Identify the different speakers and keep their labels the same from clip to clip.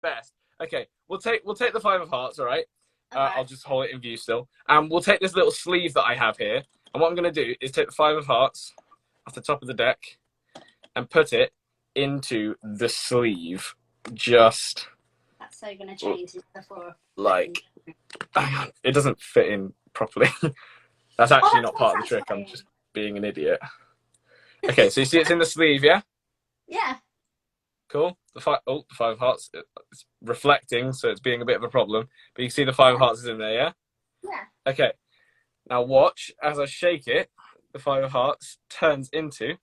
Speaker 1: best. Okay, we'll take the five of hearts, all right?
Speaker 2: Okay.
Speaker 1: I'll just hold it in view still. And we'll take this little sleeve that I have here. And what I'm going to do is take the five of hearts off the top of the deck and put it into the sleeve. Just
Speaker 2: That's so gonna change it before.
Speaker 1: like, hang on, it doesn't fit in properly. That's
Speaker 2: Oh,
Speaker 1: actually
Speaker 2: that's
Speaker 1: not
Speaker 2: so
Speaker 1: part of the trick. I'm
Speaker 2: satisfying.
Speaker 1: just being an idiot. Okay, so you see it's in the sleeve, yeah?
Speaker 2: Yeah.
Speaker 1: Cool. The five of hearts. It's reflecting, so it's being a bit of a problem. But you see the five of hearts is in there, yeah?
Speaker 2: Yeah.
Speaker 1: Okay. Now watch as I shake it. The five of hearts turns into.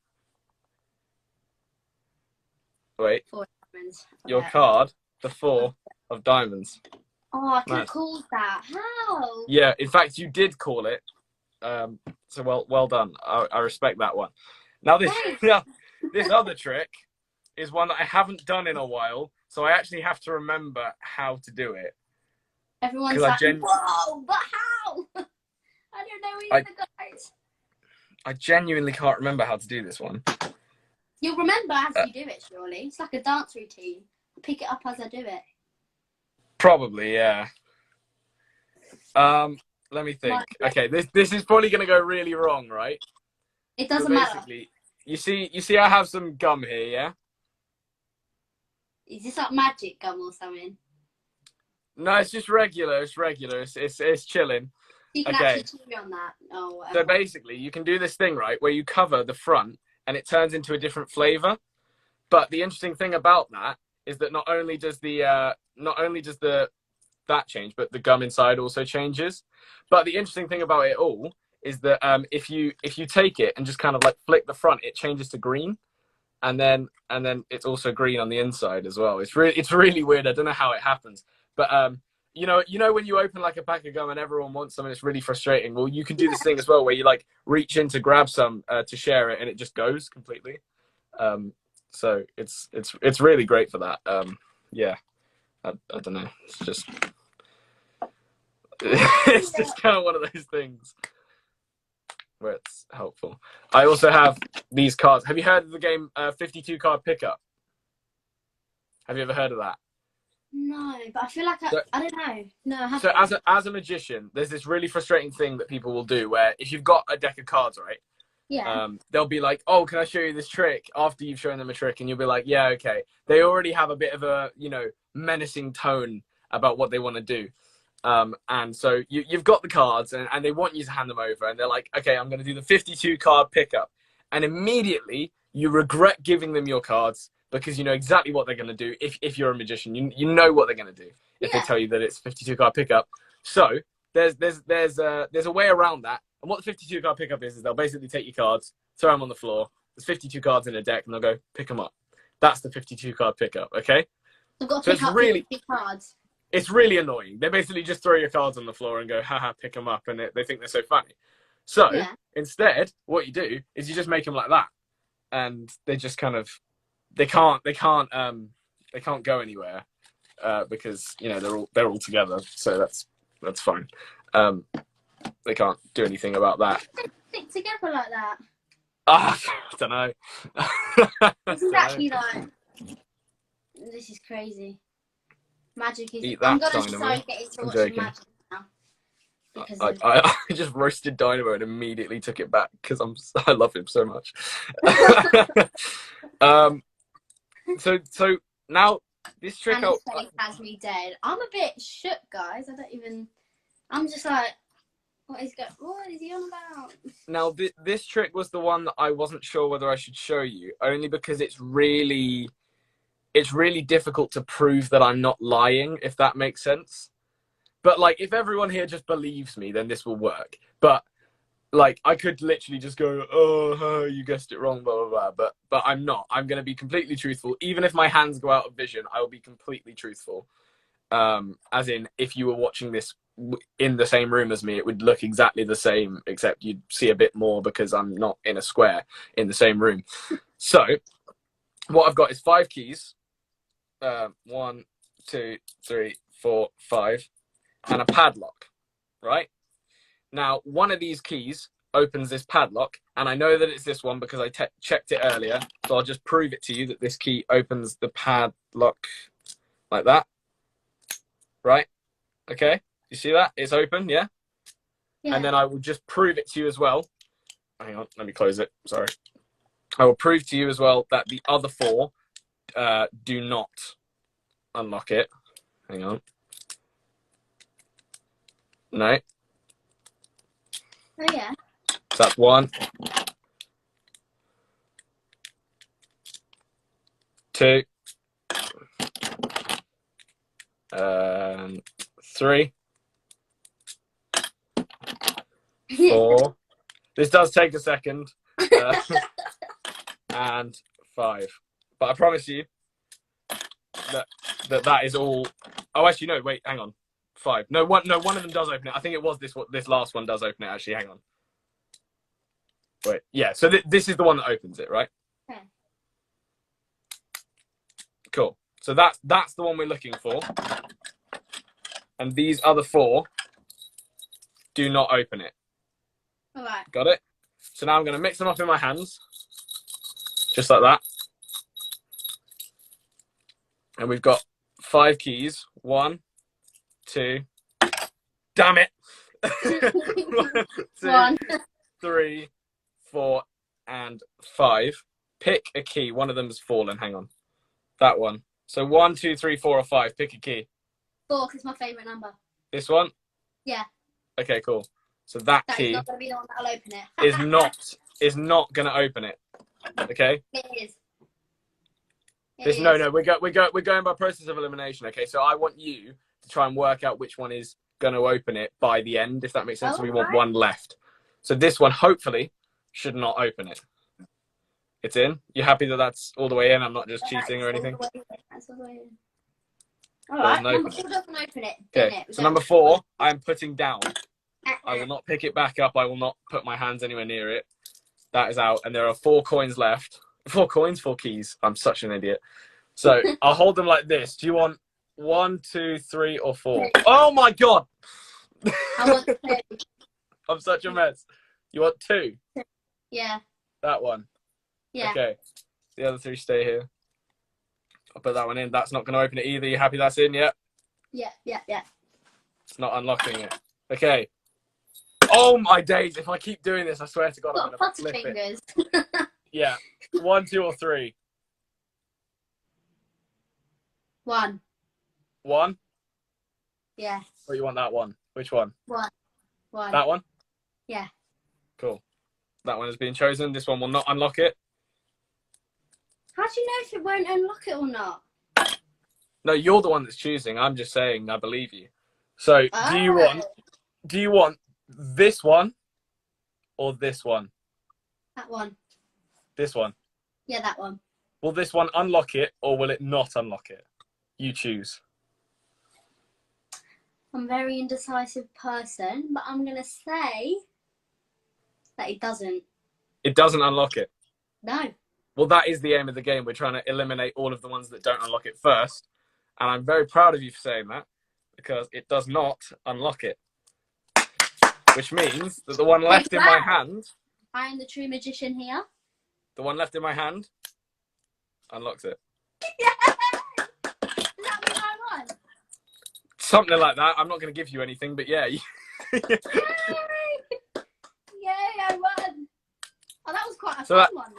Speaker 1: Wait.
Speaker 2: Four diamonds.
Speaker 1: Your
Speaker 2: Okay.
Speaker 1: card, the four of diamonds.
Speaker 2: Oh, I could have
Speaker 1: Nice.
Speaker 2: called that. How?
Speaker 1: Yeah. In fact, you did call it. So well done. I respect that one. Now this
Speaker 2: Thanks.
Speaker 1: now, this other trick is one that I haven't done in a while, so I actually have to remember how to do it.
Speaker 2: Everyone's
Speaker 1: 'Cause I
Speaker 2: like, whoa, but how? I don't know either, guys.
Speaker 1: I genuinely can't remember how to do this one.
Speaker 2: You'll remember as you do it, surely. It's like a dance routine. I pick it up as I do it.
Speaker 1: Probably, yeah. Let me think. Okay, this is probably gonna go really wrong, right?
Speaker 2: It doesn't
Speaker 1: But
Speaker 2: matter.
Speaker 1: basically, you see, I have some gum here, yeah.
Speaker 2: Is this like magic gum or something?
Speaker 1: No, it's just regular. It's regular. It's chilling.
Speaker 2: You can
Speaker 1: Okay.
Speaker 2: actually chew on that. Oh, whatever.
Speaker 1: So basically, you can do this thing, right, where you cover the front and it turns into a different flavor. But the interesting thing about that is that not only does that change, but the gum inside also changes. But the interesting thing about it all is that if you take it and just kind of like flick the front, it changes to green, and then it's also green on the inside as well. It's really weird. I don't know how it happens, but you know when you open like a pack of gum and everyone wants some and it's really frustrating. Well, you can do this thing as well where you like reach in to grab some to share it and it just goes completely. So it's really great for that. Yeah, I don't know. It's just it's just kind of one of those things where it's helpful. I also have these cards. Have you heard of the game 52 card pickup? Have you ever heard of that?
Speaker 2: No, but I feel like I don't know. No, I
Speaker 1: So
Speaker 2: haven't.
Speaker 1: as a magician, there's this really frustrating thing that people will do where if you've got a deck of cards, right?
Speaker 2: Yeah.
Speaker 1: They'll be like, "Oh, can I show you this trick?" After you've shown them a trick, and you'll be like, "Yeah, okay." They already have a bit of a menacing tone about what they want to do, and so you've got the cards, and they want you to hand them over, and they're like, "Okay, I'm going to do the 52 card pickup," and immediately you regret giving them your cards because you know exactly what they're going to do. If you're a magician, you know what they're going to do if they tell you that it's 52 card pickup. So there's a way around that. And what the 52 card pickup is they'll basically take your cards, throw them on the floor. There's 52 cards in a deck, and they'll go pick them up. That's the 52 card pickup. Okay.
Speaker 2: I've got to pick up 50 cards.
Speaker 1: It's really annoying. They basically just throw your cards on the floor and go, haha, pick them up, and they think they're so funny. So instead, what you do is you just make them like that, and they just kind of they can't go anywhere because they're all together. So that's fine. They can't do anything about that.
Speaker 2: Stick together like that.
Speaker 1: I don't know.
Speaker 2: This is actually like, this is crazy. Magic is.
Speaker 1: Eat that,
Speaker 2: I'm gonna
Speaker 1: Dynamo.
Speaker 2: so get into watching magic now. Because
Speaker 1: I just roasted Dynamo and immediately took it back because I love him so much. So now this trick
Speaker 2: has me dead. I'm a bit shook, guys. I'm just like, what is he on about?
Speaker 1: Now this trick was the one that I wasn't sure whether I should show you, only because it's really difficult to prove that I'm not lying, if that makes sense. But like, if everyone here just believes me, then this will work. But like, I could literally just go, "Oh, you guessed it wrong," blah blah blah. But I'm not. I'm going to be completely truthful. Even if my hands go out of vision, I will be completely truthful. As in, if you were watching this in the same room as me, it would look exactly the same, except you'd see a bit more because I'm not in a square in the same room. So what I've got is 5 keys. 1, 2, 3, 4, 5, and a padlock. Right now, one of these keys opens this padlock, and I know that it's this one because I checked it earlier. So I'll just prove it to you that this key opens the padlock. like that. Right? Okay. You see that? It's open, yeah?
Speaker 2: Yeah.
Speaker 1: And then I will just prove it to you as well. Hang on, let me close it. Sorry. I will prove to you as well that the other 4 do not unlock it. Hang on. No.
Speaker 2: Oh yeah.
Speaker 1: So that's 1, 2, 3, 4. This does take a second. And 5. But I promise you that is all. Oh, actually, no. Wait, hang on. 5. No, one of them does open it. I think it was this last one does open it. Actually, hang on. Wait, yeah. So this is the one that opens it, right?
Speaker 2: Okay.
Speaker 1: Cool. So that's the one we're looking for. And these other 4 do not open it.
Speaker 2: All right.
Speaker 1: Got it? So now I'm going to mix them up in my hands. Just like that. And we've got 5 keys. 1, 2. Damn it! 1, 2,
Speaker 2: 1.
Speaker 1: 3, 4, and 5. Pick a key. One of them's fallen. Hang on. That one. So 1, 2, 3, 4, or 5. Pick a key.
Speaker 2: 4 is my favourite number.
Speaker 1: This one?
Speaker 2: Yeah.
Speaker 1: Okay, cool. So that key
Speaker 2: is not going to be the one that'll open it.
Speaker 1: is not going to open it. Okay?
Speaker 2: It is.
Speaker 1: No, we're going by process of elimination. Okay, so I want you to try and work out which one is going to open it by the end, if that makes sense. So we want one left. So this one hopefully should not open it. It's in. You happy that that's all the way in? I'm not just cheating or anything.
Speaker 2: That's all the way in. All right. Number 4 doesn't open it.
Speaker 1: Okay. So number 4, I'm putting down. I will not pick it back up. I will not put my hands anywhere near it. That is out, and there are 4 coins left. 4 coins, 4 keys. I'm such an idiot. So I'll hold them like this. Do you want 1, 2, 3, or 4? Oh my god!
Speaker 2: I want 2.
Speaker 1: I'm such a mess. You want 2?
Speaker 2: Yeah.
Speaker 1: That one.
Speaker 2: Yeah.
Speaker 1: Okay. The other 3 stay here. I'll put that one in. That's not going to open it either. You happy that's in? Yeah.
Speaker 2: Yeah.
Speaker 1: It's not unlocking it. Okay. Oh my days! If I keep doing this, I swear to God, I'm going to flip
Speaker 2: fingers.
Speaker 1: it. Yeah. 1, 2, or 3.
Speaker 2: 1.
Speaker 1: 1?
Speaker 2: Yeah.
Speaker 1: Or you want that one? Which one?
Speaker 2: 1.
Speaker 1: That one?
Speaker 2: Yeah.
Speaker 1: Cool. That one has been chosen. This one will not unlock it.
Speaker 2: How do you know if it won't unlock it or not?
Speaker 1: No, you're the one that's choosing. I'm just saying I believe you. So do you want this one or this one?
Speaker 2: That one.
Speaker 1: This one.
Speaker 2: Yeah, that one.
Speaker 1: Will this one unlock it or will it not unlock it? You choose.
Speaker 2: I'm a very indecisive person, but I'm going to say that it doesn't.
Speaker 1: It doesn't unlock it.
Speaker 2: No.
Speaker 1: Well, that is the aim of the game. We're trying to eliminate all of the ones that don't unlock it first. And I'm very proud of you for saying that because it does not unlock it. Which means that the one left in my hand...
Speaker 2: I am the true magician here.
Speaker 1: The one left in my hand unlocks it.
Speaker 2: Yeah! Does that mean I won?
Speaker 1: Something like that. I'm not going to give you anything, but yeah.
Speaker 2: Yay! Yay, I won! Oh, that was quite a fun one.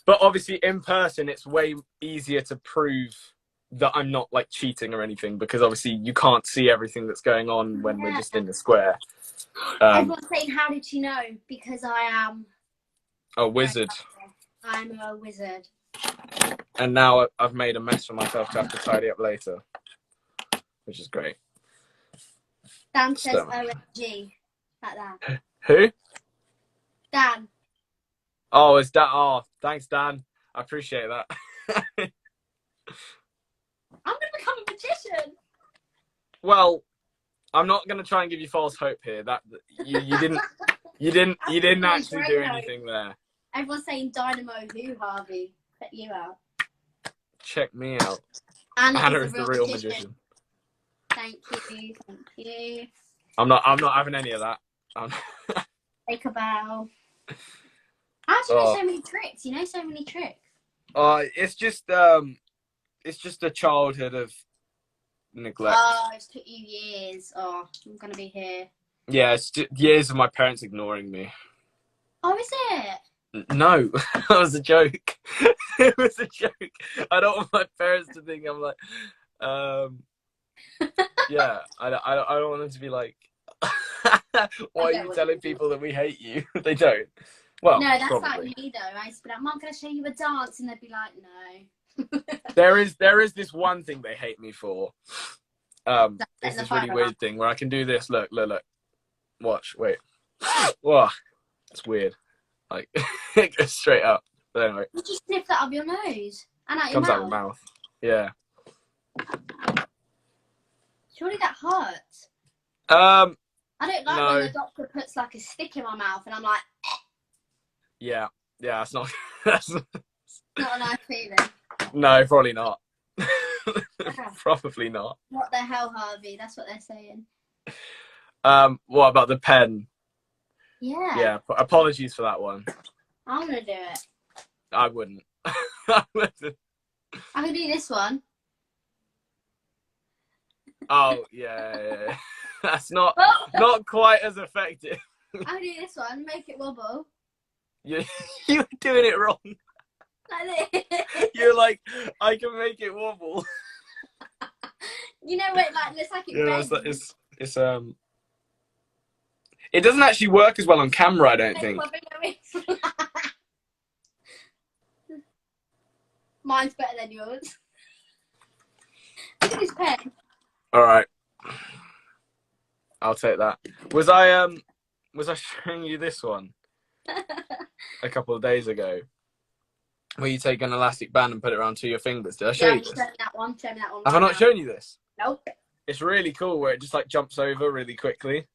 Speaker 1: But obviously, in person, it's way easier to prove that I'm not like cheating or anything because obviously you can't see everything that's going on when we're just in the square.
Speaker 2: Everyone's saying, how did you know? Because I am
Speaker 1: a wizard.
Speaker 2: I'm a wizard.
Speaker 1: And now I've made a mess for myself to have to tidy up later, which is great.
Speaker 2: Dan says OMG like that.
Speaker 1: Who?
Speaker 2: Dan.
Speaker 1: Oh, it's Dan. Oh, thanks, Dan. I appreciate that.
Speaker 2: I'm going to become a magician.
Speaker 1: Well, I'm not going to try and give you false hope here. That you didn't actually do anything there.
Speaker 2: Everyone's saying Dynamo who, Harvey? Check you out.
Speaker 1: Check me out.
Speaker 2: Anna
Speaker 1: is the real magician.
Speaker 2: Thank you.
Speaker 1: I'm not having any of that.
Speaker 2: Take a bow. How do you know so many tricks? You know so many tricks.
Speaker 1: It's just a childhood of neglect.
Speaker 2: Oh, it's took you years. Oh, I'm gonna be here.
Speaker 1: Yeah, it's just years of my parents ignoring me.
Speaker 2: Oh, is it?
Speaker 1: No, that was a joke. It was a joke. I don't want my parents to think I'm like, yeah. I don't want them to be like, why
Speaker 2: I
Speaker 1: are
Speaker 2: get
Speaker 1: you
Speaker 2: what you
Speaker 1: telling
Speaker 2: mean.
Speaker 1: people that we hate you? They don't. Well,
Speaker 2: No, that's like
Speaker 1: probably.
Speaker 2: me though. I used to be like, Mum, can I show you a dance? And they'd be like, no.
Speaker 1: There is this one thing they hate me for. It's
Speaker 2: Setting the
Speaker 1: this
Speaker 2: fire
Speaker 1: really
Speaker 2: alarm.
Speaker 1: weird thing where I can do this. Look, look, look. Watch. Wait. Whoa, it's weird. Like it goes straight up. But anyway,
Speaker 2: You just sniff that up your nose and out your
Speaker 1: comes out the
Speaker 2: mouth.
Speaker 1: mouth. Yeah.
Speaker 2: Surely that hurts.
Speaker 1: Um.
Speaker 2: I don't like when
Speaker 1: No.
Speaker 2: the doctor puts like a stick in my mouth and I'm like,
Speaker 1: Yeah. Yeah. That's not. That's
Speaker 2: not a nice feeling.
Speaker 1: no. Probably not.
Speaker 2: Ah,
Speaker 1: Probably not.
Speaker 2: what the hell, Harvey? That's what they're saying.
Speaker 1: What about the pen?
Speaker 2: Yeah,
Speaker 1: Yeah. Apologies for that one.
Speaker 2: I'm gonna do it.
Speaker 1: I wouldn't. I wouldn't.
Speaker 2: I can do this one.
Speaker 1: Oh yeah, yeah. That's not
Speaker 2: I
Speaker 1: quite as effective.
Speaker 2: can do this one. Make it wobble
Speaker 1: You you're doing it wrong.
Speaker 2: like this.
Speaker 1: You're like, I can make it wobble.
Speaker 2: You know what? Like looks like it
Speaker 1: Yeah,
Speaker 2: bends.
Speaker 1: it's it doesn't actually work as well on camera, I don't think.
Speaker 2: Mine's better than yours. Look at this pen.
Speaker 1: All right, I'll take that. Was I showing you this one a couple of days ago? Where you take an elastic band and put it around to your fingers. Did I show
Speaker 2: Yeah,
Speaker 1: you
Speaker 2: show
Speaker 1: this?
Speaker 2: me that one. Show me that one.
Speaker 1: Have I not shown you this?
Speaker 2: Nope.
Speaker 1: It's really cool where it just like jumps over really quickly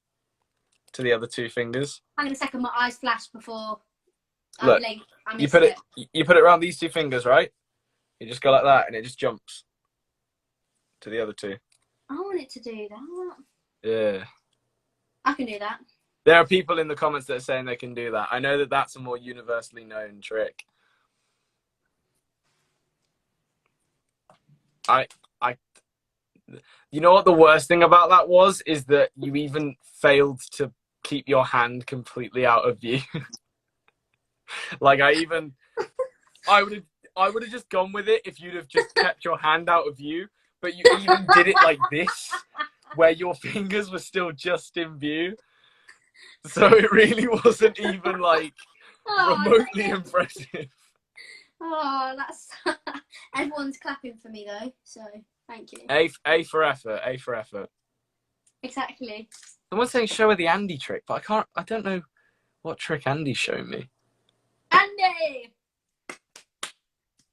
Speaker 1: to the other two fingers.
Speaker 2: Hang on a second, my eyes flash before I
Speaker 1: Look,
Speaker 2: blink. I
Speaker 1: you
Speaker 2: missed
Speaker 1: put
Speaker 2: it.
Speaker 1: you put it around these two fingers, right? You just go like that and it just jumps to the other two.
Speaker 2: I want it to do that.
Speaker 1: Yeah.
Speaker 2: I can do that.
Speaker 1: There are people in the comments that are saying they can do that. I know that that's a more universally known trick. You know what the worst thing about that was? Is that you even failed to keep your hand completely out of view. Like I would have just gone with it if you'd have just kept your hand out of view, but you even did it like this, where your fingers were still just in view. So it really wasn't even like remotely impressive.
Speaker 2: Oh, that's everyone's clapping for me though, so thank you.
Speaker 1: A for effort. A for effort.
Speaker 2: Exactly.
Speaker 1: Someone's saying show her the Andy trick, but I don't know what trick Andy's shown me.
Speaker 2: Andy.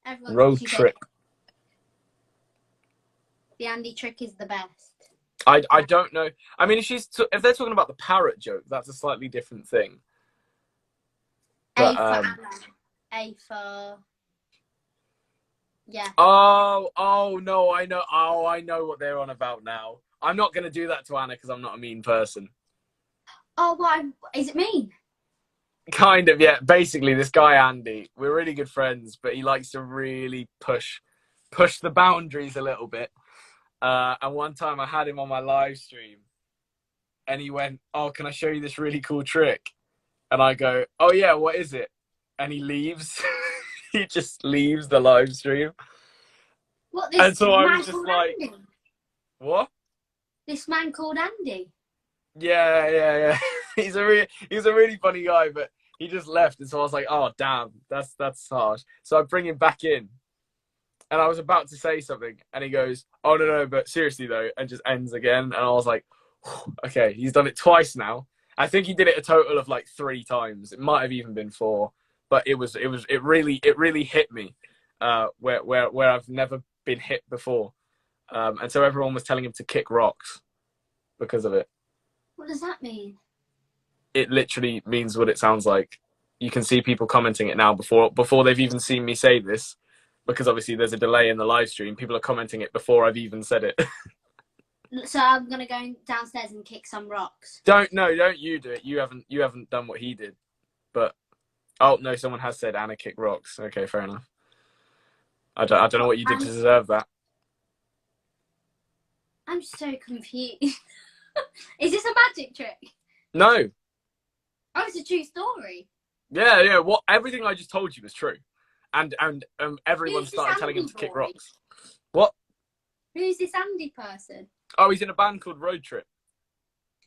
Speaker 2: Everyone
Speaker 1: Road trick.
Speaker 2: The Andy trick is the best.
Speaker 1: I don't know. I mean, if they're talking about the parrot joke, that's a slightly different thing. But,
Speaker 2: A for Anna. A for yeah.
Speaker 1: Oh no, I know. Oh, I know what they're on about now. I'm not gonna do that to Anna because I'm not a mean person.
Speaker 2: Oh, why is it mean?
Speaker 1: Kind of, yeah. Basically, this guy Andy, we're really good friends, but he likes to really push the boundaries a little bit. And one time I had him on my live stream, and he went, "Oh, can I show you this really cool trick?" And I go, "Oh yeah, what is it?" And he leaves. He just leaves the live stream.
Speaker 2: What this
Speaker 1: And so I
Speaker 2: man
Speaker 1: was just
Speaker 2: called
Speaker 1: like,
Speaker 2: Andy?
Speaker 1: "What?"
Speaker 2: This man called Andy.
Speaker 1: Yeah. He's a really funny guy, but he just left, and so I was like, "Oh damn, that's harsh." So I bring him back in, and I was about to say something, and he goes, "Oh no, but seriously though," and just ends again, and I was like, "Okay, he's done it twice now." I think he did it a total of like 3 times. It might have even been 4, but it really hit me, where I've never been hit before, and so everyone was telling him to kick rocks because of it.
Speaker 2: What does that mean?
Speaker 1: It literally means what it sounds like. You can see people commenting it now before they've even seen me say this, because obviously there's a delay in the live stream. People are commenting it before I've even said it.
Speaker 2: So I'm gonna go downstairs and kick some rocks.
Speaker 1: Don't you do it. You haven't done what he did. But oh no, someone has said Anna kick rocks. Okay, fair enough. I don't know what you did to deserve that.
Speaker 2: I'm so confused. Is this a magic trick?
Speaker 1: No.
Speaker 2: Oh, it's a true story.
Speaker 1: Yeah. What everything I just told you was true, and everyone
Speaker 2: Who's this
Speaker 1: started telling him
Speaker 2: Andy
Speaker 1: to kick
Speaker 2: boy?
Speaker 1: rocks. What?
Speaker 2: Who's this Andy person?
Speaker 1: Oh, he's in a band called Road Trip.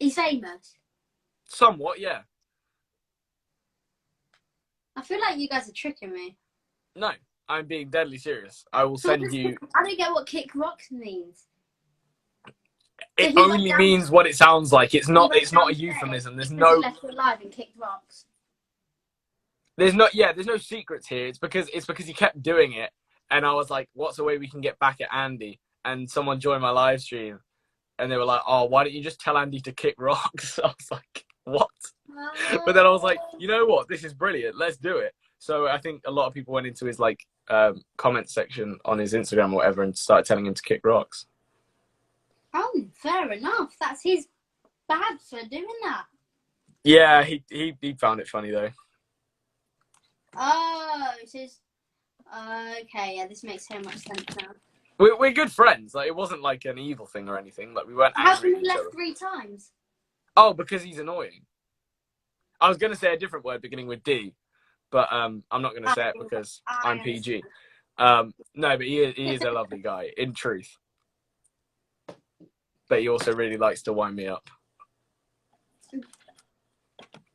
Speaker 2: He's famous.
Speaker 1: Somewhat, yeah.
Speaker 2: I feel like you guys are tricking me.
Speaker 1: No, I'm being deadly serious. I will send you.
Speaker 2: I don't get what kick rocks means.
Speaker 1: It only means what it sounds like. It's not. It's not a euphemism. There's no.
Speaker 2: He left you alive and kicked rocks.
Speaker 1: There's no. Yeah. There's no secrets here. It's because he kept doing it, and I was like, "What's a way we can get back at Andy?" And someone joined my live stream, and they were like, "Oh, why don't you just tell Andy to kick rocks?" I was like, "What?" But then I was like, "You know what? This is brilliant. Let's do it." So I think a lot of people went into his like comment section on his Instagram or whatever and started telling him to kick rocks.
Speaker 2: Oh, fair enough. That's his bad for doing that.
Speaker 1: Yeah, he found it funny though.
Speaker 2: Oh, it says. Okay, yeah, this makes so much sense now.
Speaker 1: We're good friends. Like it wasn't like an evil thing or anything. Like we weren't
Speaker 2: How
Speaker 1: angry
Speaker 2: come
Speaker 1: at
Speaker 2: he
Speaker 1: each
Speaker 2: left
Speaker 1: other.
Speaker 2: 3 times?
Speaker 1: Oh, because he's annoying. I was gonna say a different word beginning with D, but I'm not gonna say it because I'm PG. No, but he is a lovely guy in truth. But he also really likes to wind me up.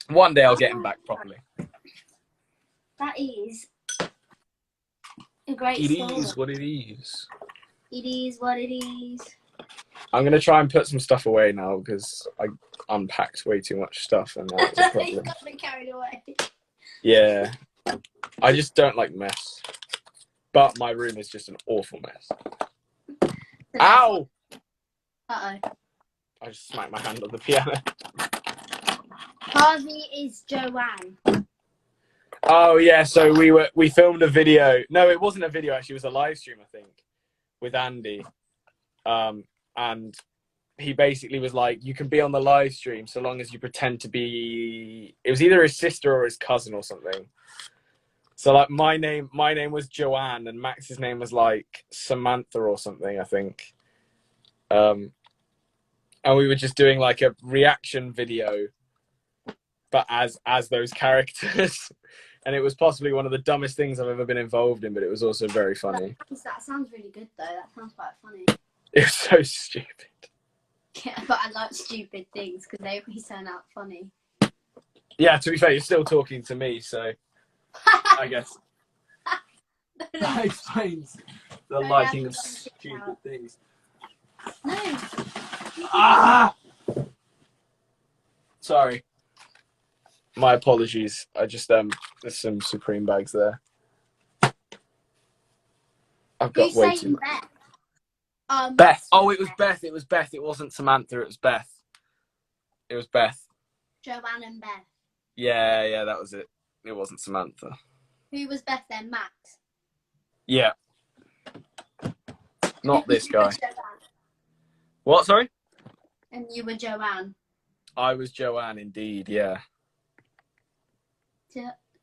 Speaker 1: One day I'll get him back properly.
Speaker 2: That is a great
Speaker 1: It
Speaker 2: story.
Speaker 1: is what it is.
Speaker 2: It is what it is.
Speaker 1: I'm going to try and put some stuff away now because I unpacked way too much stuff and that's a problem.
Speaker 2: You got me carried away.
Speaker 1: Yeah. I just don't like mess. But my room is just an awful mess. Ow!
Speaker 2: Uh-oh.
Speaker 1: I just smacked my hand on the piano.
Speaker 2: Harvey is Joanne.
Speaker 1: Oh yeah, so we filmed a video. No, it wasn't a video actually, it was a live stream, I think, with Andy. And he basically was like, you can be on the live stream so long as you pretend to be, it was either his sister or his cousin or something. So like my name was Joanne and Max's name was like Samantha or something, I think. And we were just doing like a reaction video, but as those characters. And it was possibly one of the dumbest things I've ever been involved in, but it was also very funny.
Speaker 2: That sounds really good though. That sounds quite funny.
Speaker 1: It was so stupid.
Speaker 2: Yeah, but I like stupid things because they always turn out funny.
Speaker 1: Yeah, to be fair, you're still talking to me, so I guess that explains the liking of stupid things.
Speaker 2: No.
Speaker 1: Ah! Sorry. My apologies. I just there's some Supreme bags there. I've got
Speaker 2: Who's
Speaker 1: way
Speaker 2: saying
Speaker 1: too much.
Speaker 2: Beth?
Speaker 1: Beth. Oh, it was Beth. It was Beth. It wasn't Samantha. It was Beth. It was Beth.
Speaker 2: Joanne and Beth.
Speaker 1: Yeah, that was it. It wasn't Samantha.
Speaker 2: Who was Beth then? Max.
Speaker 1: Yeah. Not this guy. What? Sorry.
Speaker 2: And you were Joanne.
Speaker 1: I was Joanne, indeed. Yeah.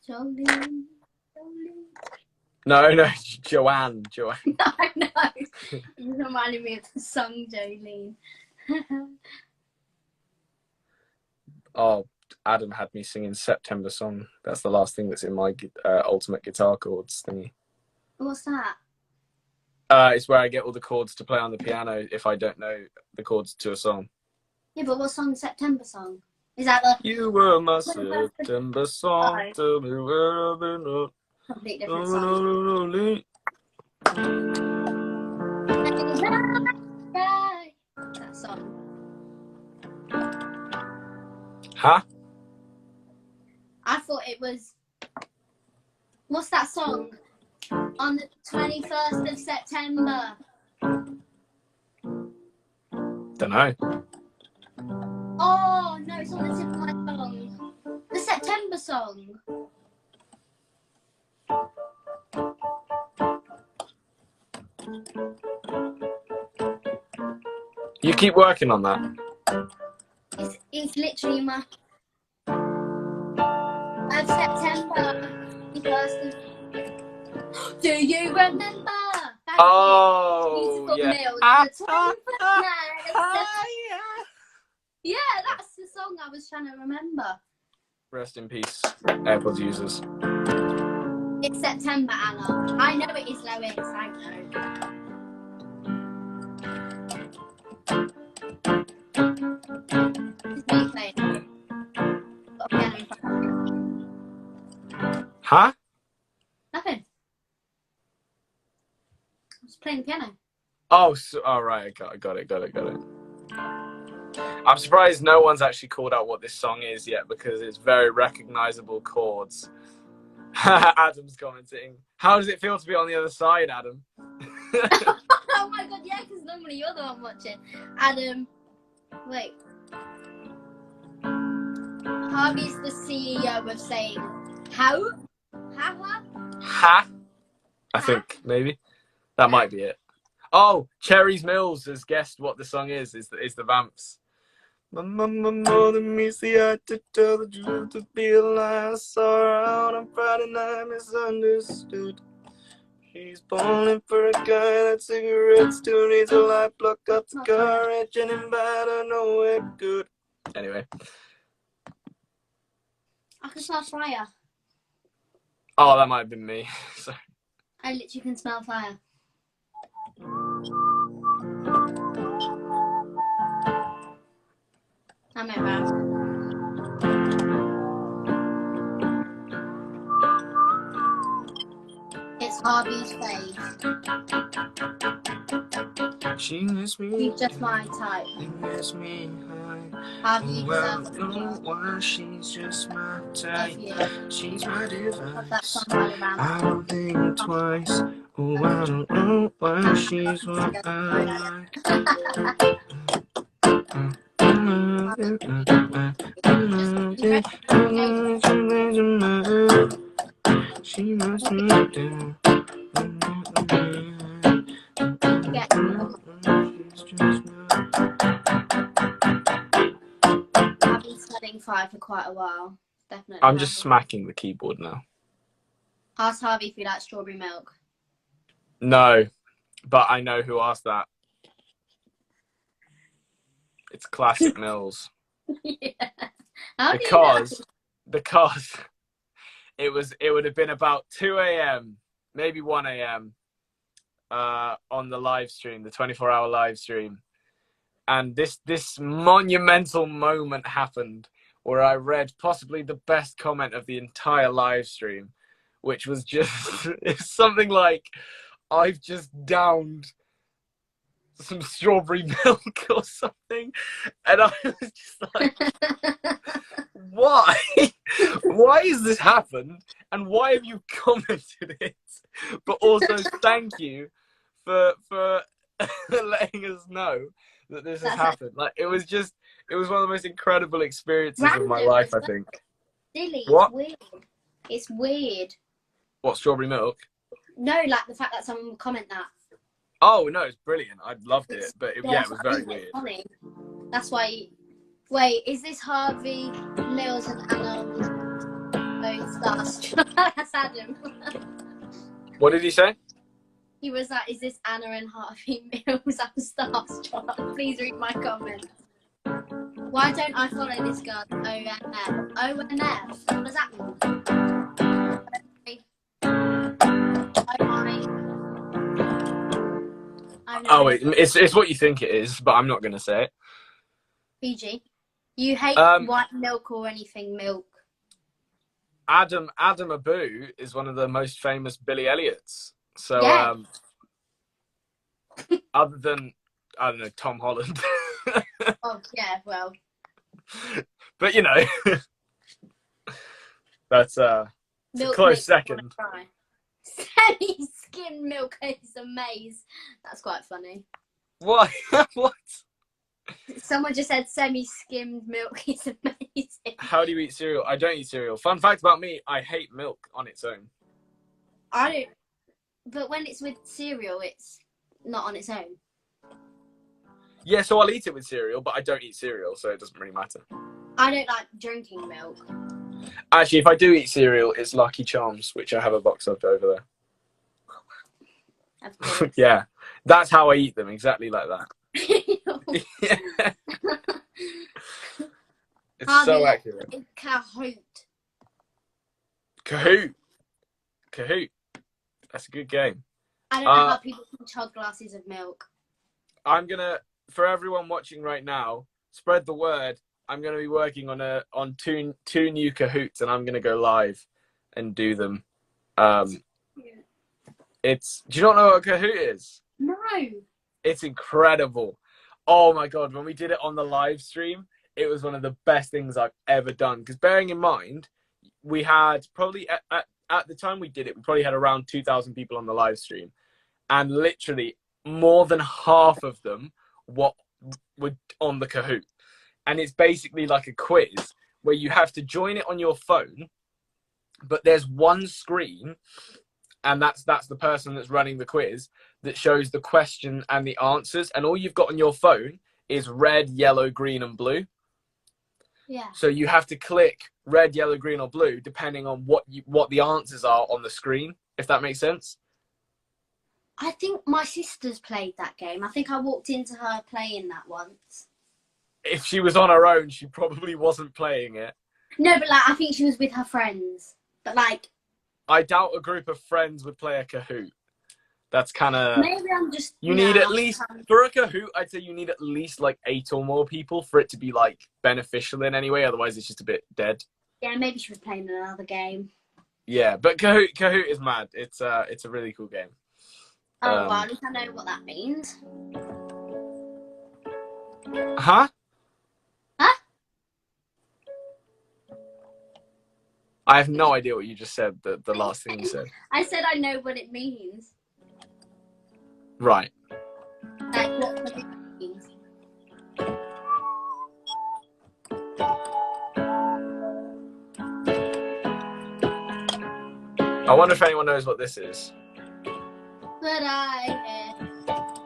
Speaker 2: Jolene.
Speaker 1: No, Joanne.
Speaker 2: I know. You reminded me of the song Jolene.
Speaker 1: Oh, Adam had me singing September Song. That's the last thing that's in my ultimate guitar chords thingy.
Speaker 2: What's that?
Speaker 1: It's where I get all the chords to play on the piano if I don't know the chords to a song.
Speaker 2: Yeah, but what song? September Song. Is that the
Speaker 1: You were my September song. Tell me where I've been.
Speaker 2: complete different song? That song.
Speaker 1: Huh?
Speaker 2: I thought it was. What's that song? On the 21st of September.
Speaker 1: Dunno.
Speaker 2: Oh no, it's on the tip of my tongue. The September song.
Speaker 1: You keep working on that.
Speaker 2: It's literally my of September. Do you remember?
Speaker 1: Oh, yeah.
Speaker 2: was trying to remember.
Speaker 1: Rest in peace, AirPods users.
Speaker 2: It's September, Anna. I know it is Lois. I know. It's me playing. Got a piano in front of me.
Speaker 1: Huh?
Speaker 2: Nothing. I was playing the piano.
Speaker 1: Oh, right. I got it. I'm surprised no one's actually called out what this song is yet because it's very recognizable chords. Adam's commenting. How does it feel to be on the other side, Adam?
Speaker 2: Oh my god, yeah, because normally you're the one watching. Adam, wait. Harvey's the CEO of saying, how? Ha?
Speaker 1: Ha? I think, maybe. That might be it. Oh, Cherry's Mills has guessed what the song is the Vamps. My mama more than meets the eye to tell the truth, to be alive. I saw her out on Friday night, misunderstood. She's bowling for a guy that cigarettes still needs a light. Pluck up the courage and invite her nowhere good. Anyway.
Speaker 2: I can smell fire.
Speaker 1: Oh, that might have been me. Sorry.
Speaker 2: I literally can smell fire. I'm at round. It's Harvey's face.
Speaker 1: She miss me.
Speaker 2: She's just my type.
Speaker 1: She miss me.
Speaker 2: Harvey
Speaker 1: Well,
Speaker 2: deserves
Speaker 1: no,
Speaker 2: to
Speaker 1: why she's just my type. She's my
Speaker 2: love that
Speaker 1: device.
Speaker 2: song by the Vamps.
Speaker 1: I don't think twice. Oh, I don't know why she's what I like. She must be down.
Speaker 2: I've been studying fire for quite a while. Definitely.
Speaker 1: I'm just smacking the keyboard now.
Speaker 2: Ask Harvey if you like strawberry milk.
Speaker 1: No, but I know who asked that. It's Classic Mills.
Speaker 2: Yeah.
Speaker 1: Because it would have been about 2 a.m., maybe 1 a.m. On the live stream, the 24-hour live stream. And this monumental moment happened where I read possibly the best comment of the entire live stream, which was just something like, I've just downed some strawberry milk or something. And I was just like, why? Why has this happened? And why have you commented it? But also thank you for letting us know that this has happened. Like it was one of the most incredible experiences of my life, I think.
Speaker 2: Silly.
Speaker 1: What?
Speaker 2: It's weird.
Speaker 1: What, strawberry milk?
Speaker 2: No, like the fact that someone would comment that.
Speaker 1: Oh no, it's brilliant. I loved it, but it was very weird.
Speaker 2: Funny. That's why. Wait, is this Harvey, Mills, and Anna both starstruck? That's Adam.
Speaker 1: What did he say?
Speaker 2: He was like, "Is this Anna and Harvey Mills? I'm starstruck. Please read my comment." Why don't I follow this girl? ONF. ONF. What does that mean?
Speaker 1: Oh, it's what you think it is, but I'm not going to say it.
Speaker 2: PG. You hate white milk or anything milk?
Speaker 1: Adam Abu is one of the most famous Billy Elliots. So,
Speaker 2: yeah.
Speaker 1: Other than, I don't know, Tom Holland.
Speaker 2: Oh, yeah, well.
Speaker 1: But, you know, that's a close second.
Speaker 2: Semi-skimmed milk is a maze. That's quite funny.
Speaker 1: What? What?
Speaker 2: Someone just said semi-skimmed milk is amazing.
Speaker 1: How do you eat cereal? I don't eat cereal. Fun fact about me, I hate milk on its own.
Speaker 2: I don't. But when it's with cereal, it's not on its own.
Speaker 1: Yeah, so I'll eat it with cereal, but I don't eat cereal, so it doesn't really matter.
Speaker 2: I don't like drinking milk.
Speaker 1: Actually, if I do eat cereal, it's Lucky Charms, which I have a box of over there. Yeah, that's how I eat them, exactly like that. Yeah. It's So
Speaker 2: Harvey,
Speaker 1: accurate.
Speaker 2: Kahoot.
Speaker 1: Kahoot. Kahoot. That's a good game.
Speaker 2: I don't know how people can chug glasses of milk.
Speaker 1: I'm gonna, for everyone watching right now, spread the word. I'm gonna be working on two new Kahoots, and I'm gonna go live and do them. It's. Do you not know what a Kahoot is?
Speaker 2: No.
Speaker 1: It's incredible. Oh my god, when we did it on the live stream, it was one of the best things I've ever done. Because bearing in mind, we had probably at the time we did it, we probably had around 2,000 people on the live stream, and literally more than half of them were on the Kahoot. And it's basically like a quiz where you have to join it on your phone, but there's one screen, and that's the person that's running the quiz that shows the question and the answers, and all you've got on your phone is red, yellow, green, and blue.
Speaker 2: Yeah.
Speaker 1: So you have to click red, yellow, green, or blue depending on what the answers are on the screen, if that makes sense.
Speaker 2: I think my sister's played that game. I think I walked into her playing that once.
Speaker 1: If she was on her own, she probably wasn't playing it.
Speaker 2: No, but like I think she was with her friends. But like,
Speaker 1: I doubt a group of friends would play a Kahoot. That's kind of...
Speaker 2: Maybe I'm just...
Speaker 1: You need at least... For a Kahoot, I'd say you need at least like 8 or more people for it to be like beneficial in any way. Otherwise, it's just a bit dead.
Speaker 2: Yeah, maybe she was playing another game.
Speaker 1: Yeah, but Kahoot is mad. It's a really cool game.
Speaker 2: Oh, well, at least I know what that means.
Speaker 1: Huh?
Speaker 2: Huh?
Speaker 1: I have no idea what you just said, the last thing you said.
Speaker 2: I said I know what it means.
Speaker 1: Right.
Speaker 2: Like, what it means.
Speaker 1: I wonder if anyone knows what this is.
Speaker 2: But I hear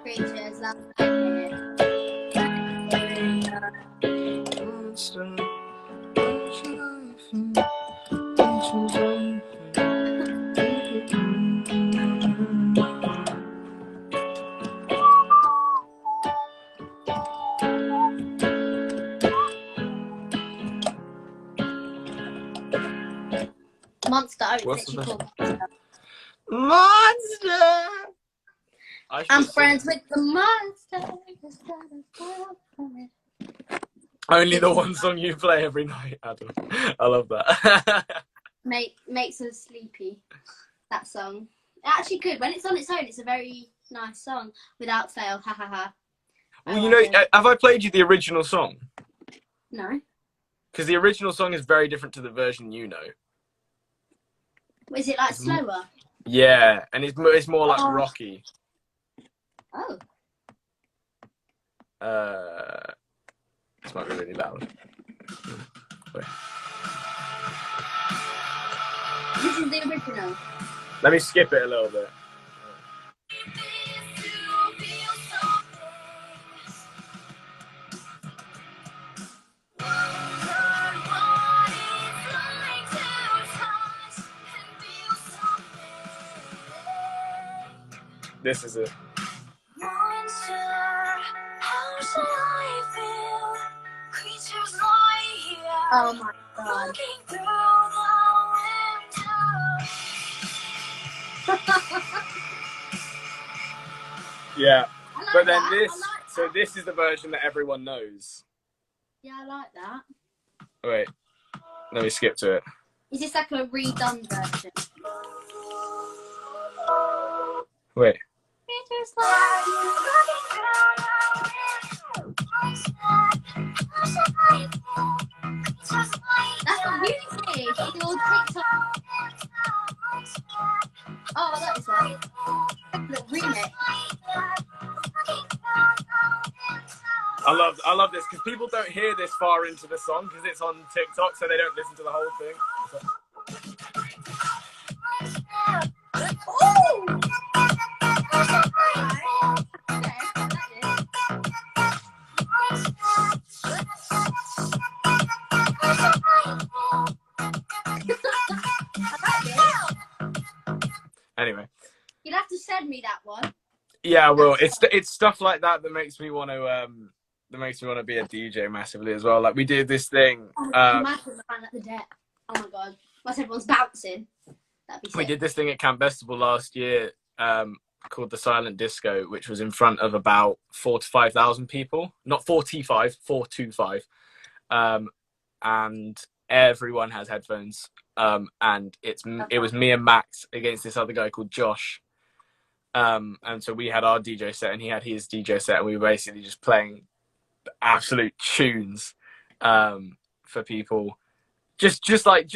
Speaker 2: creatures that I hear. Monster.
Speaker 1: What's
Speaker 2: It's literally
Speaker 1: the
Speaker 2: called
Speaker 1: Monster?
Speaker 2: I'm friends with the monster.
Speaker 1: Only the one song you play every night, Adam. I love that.
Speaker 2: Makes us sleepy. That song. It actually could. When it's on its own, it's a very nice song. Without fail. Ha ha ha.
Speaker 1: Well, you know, have I played you the original song?
Speaker 2: No.
Speaker 1: Because the original song is very different to the version you know.
Speaker 2: Is it like slower?
Speaker 1: Yeah, and it's more like rocky.
Speaker 2: Oh.
Speaker 1: This might be really loud. Wait.
Speaker 2: This is the original.
Speaker 1: Let me skip it a little bit. This is it.
Speaker 2: Monster, how shall I feel? Creatures lie here. Oh my god. Looking through the window.
Speaker 1: Yeah.
Speaker 2: Like
Speaker 1: But then
Speaker 2: that.
Speaker 1: so this is the version that everyone knows.
Speaker 2: Yeah, I like that.
Speaker 1: Wait. Let me skip to it.
Speaker 2: Is this like a redone version?
Speaker 1: Wait.
Speaker 2: That's what you did. Your TikTok. Oh, I like this one. Look, remix.
Speaker 1: I love this because people don't hear this far into the song because it's on TikTok, so they don't listen to the whole thing. Anyway.
Speaker 2: You'd have to send me that one.
Speaker 1: Yeah, well, it's stuff like that that makes me want to that makes me want to be a DJ massively as well. Like we did this thing.
Speaker 2: Oh, imagine the band at the deck. Oh my god. Once everyone's bouncing. That'd be sick.
Speaker 1: We did this thing at Camp Festival last year called the Silent Disco, which was in front of about 4,000 to 5,000 people. Not 45, 425. And everyone has headphones. And it was me and Max against this other guy called Josh. And so we had our DJ set and he had his DJ set, and we were basically just playing absolute tunes for people. Just like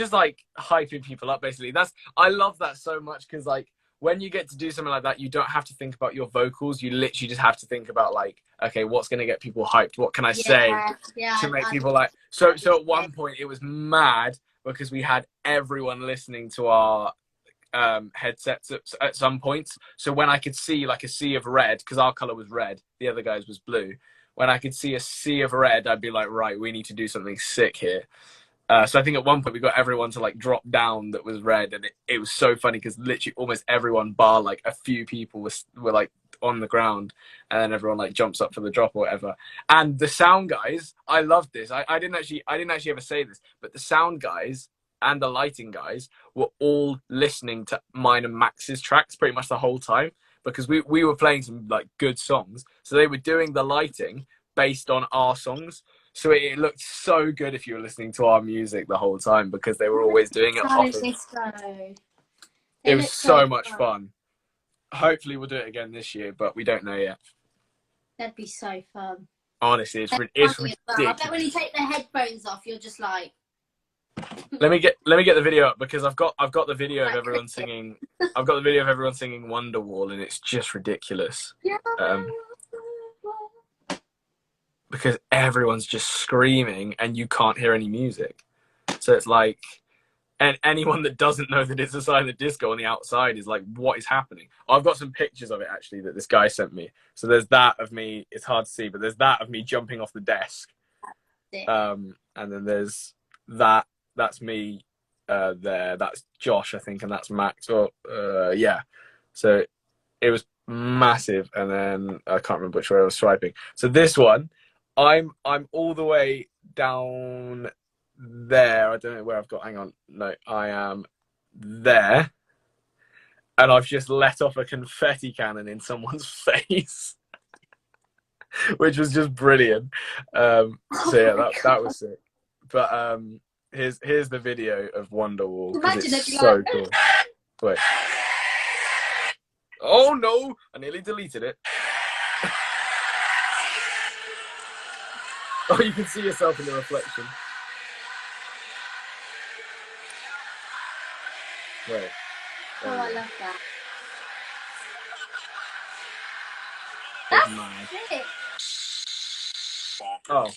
Speaker 1: hyping people up, basically. I love that so much, because like when you get to do something like that, you don't have to think about your vocals. You literally just have to think about like, okay, what's going to get people hyped? What can I say to make people like... So at one point it was mad because we had everyone listening to our headsets at some points. So when I could see like a sea of red, because our color was red, the other guys was blue. When I could see a sea of red, I'd be like, right, we need to do something sick here. So I think at one point we got everyone to like drop down that was red, and it was so funny because literally almost everyone bar like a few people were like on the ground, and then everyone like jumps up for the drop or whatever. And the sound guys, I loved this. I didn't actually ever say this, but the sound guys and the lighting guys were all listening to mine and Max's tracks pretty much the whole time, because we were playing some like good songs, so they were doing the lighting based on our songs. So it looked so good if you were listening to our music the whole time, because they were always doing it off of... It was so much fun. Hopefully we'll do it again this year, but we don't know yet.
Speaker 2: That'd be so fun.
Speaker 1: Honestly, it's ridiculous.
Speaker 2: I bet when you take the headphones off, you're just like...
Speaker 1: Let me get the video up, because I've got the video of everyone singing. I've got the video of everyone singing Wonderwall, and it's just ridiculous. Because everyone's just screaming and you can't hear any music. So it's like, and anyone that doesn't know that it's a silent disco on the outside is like, what is happening? I've got some pictures of it actually that this guy sent me. So there's that of me, it's hard to see, but there's that of me jumping off the desk. And then there's that's me there, that's Josh, I think, and that's Max. Yeah. So it was massive, and then I can't remember which way I was swiping. So this one, I'm all the way down there. I don't know where I've got. Hang on. No, I am there. And I've just let off a confetti cannon in someone's face, which was just brilliant. So yeah, that was sick. But here's the video of Wonderwall, because it's so cool. Wait. Oh no! I nearly deleted it. Oh, you can see yourself in the reflection. Right.
Speaker 2: Oh, I love that. That's sick.
Speaker 1: Oh,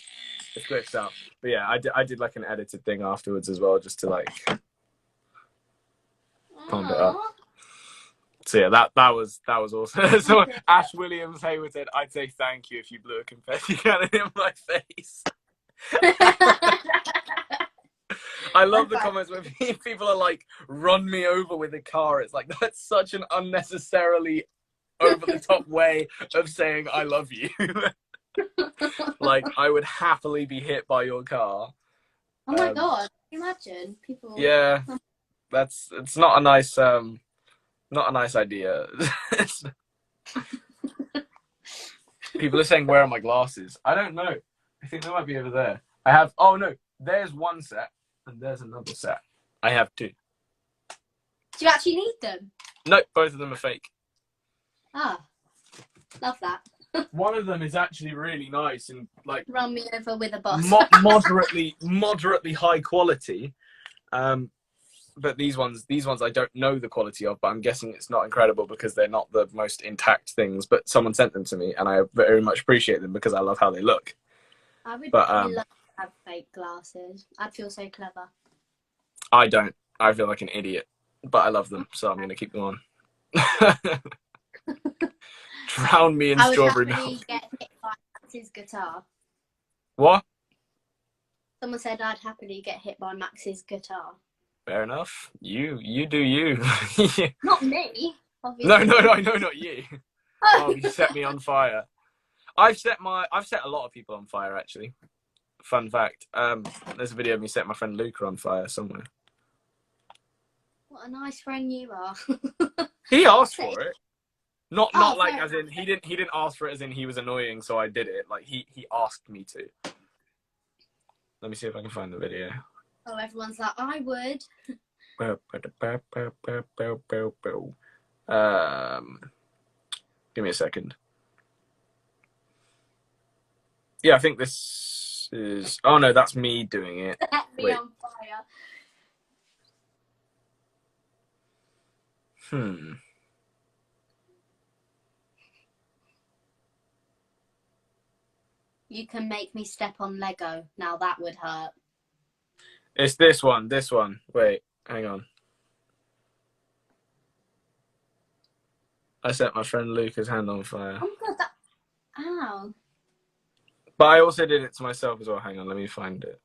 Speaker 1: it's glitched out. But yeah, I did like an edited thing afterwards as well, just to like pump it up. So yeah, that was awesome. So Ash Williams Hayward said, "I'd say thank you if you blew a confetti cannon in my face." I love the comments where people are like, "Run me over with a car." It's like, that's such an unnecessarily over the top way of saying I love you. Like, I would happily be hit by your car.
Speaker 2: Oh my god! Can you imagine people?
Speaker 1: Yeah, it's not a nice idea. People are saying, where are my glasses? I don't know. I think they might be over there. I have, oh no, there's one set and there's another set. I have two.
Speaker 2: Do you actually need them?
Speaker 1: No, both of them are fake.
Speaker 2: Ah, love that.
Speaker 1: One of them is actually really nice and like...
Speaker 2: Run me over with a bus.
Speaker 1: moderately high quality. But these ones I don't know the quality of, but I'm guessing it's not incredible because they're not the most intact things. But someone sent them to me, and I very much appreciate them because I love how they look.
Speaker 2: I would really love to have fake glasses. I'd feel so clever.
Speaker 1: I don't. I feel like an idiot, but I love them, so I'm going to keep them on. Drown me in strawberry milk. I would
Speaker 2: get hit by Max's guitar.
Speaker 1: What?
Speaker 2: Someone said I'd happily get hit by Max's guitar.
Speaker 1: Fair enough. You do you.
Speaker 2: Not me, obviously.
Speaker 1: No, I know, not you. Oh, you set me on fire. I've set a lot of people on fire actually. Fun fact. There's a video of me setting my friend Luca on fire somewhere.
Speaker 2: What a nice friend you are.
Speaker 1: He asked for it. Not
Speaker 2: Oh,
Speaker 1: like
Speaker 2: fair
Speaker 1: as in he didn't ask for it as in he was annoying, so I did it. Like he asked me to. Let me see if I can find the video.
Speaker 2: Oh, everyone's like, I would.
Speaker 1: Give me a second. Yeah, I think this is. Oh no, that's me doing it.
Speaker 2: Set me
Speaker 1: Wait.
Speaker 2: on fire. You can make me step on Lego. Now that would hurt.
Speaker 1: It's this one. This one. Wait, hang on. I set my friend Luca's hand on fire.
Speaker 2: Oh my god, that. Ow.
Speaker 1: But I also did it to myself as well. Hang on, let me find it.